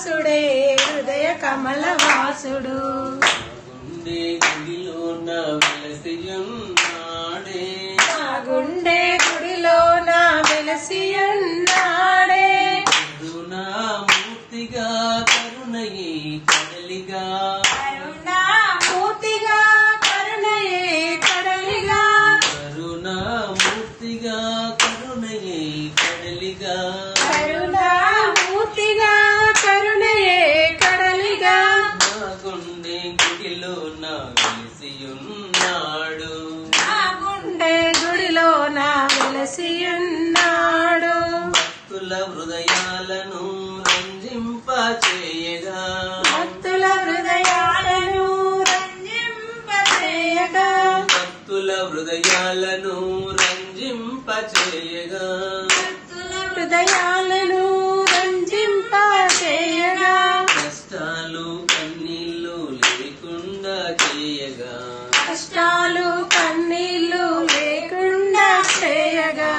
వాసుడే హృదయ కమల వాసుడు గుండె గుడిలోన వెలసియున్నాడే గుండె గుడిలోన వెలసియున్నాడే కరుణామూర్తిగా కరుణయే కడలిగా కరుణామూర్తిగా కరుణయే కడలిగా కరుణామూర్తిగా కరుణయే కడలిగా కరుణామూర్తిగా కరుణయే కడలిగా నా గుండె గుడిలోన వెలసియున్నాడు నా గుండె గుడిలోన వెలసియున్నాడు భక్తుల హృదయాలను రంజింపచేయగా భక్తుల హృదయాలను రంజింపచేయగా భక్తుల హృదయాలను రంజింపచేయగా భక్తుల హృదయాలను రంజింపచేయగా కష్టాలు కన్నీళ్ళు లేకుండా చేయగా కష్టాలు కన్నీళ్లు లేకుండా చేయగా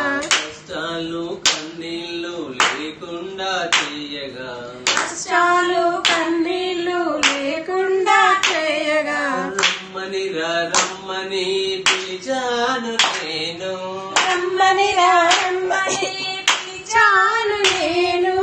కష్టాలు కన్నీళ్ళు లేకుండా చేయగా కష్టాలు కన్నీళ్లు లేకుండా చేయగా రమ్మని రమ్మని పిలిచాను నేను రమ్మని రమ్మని పిలిచాను నేను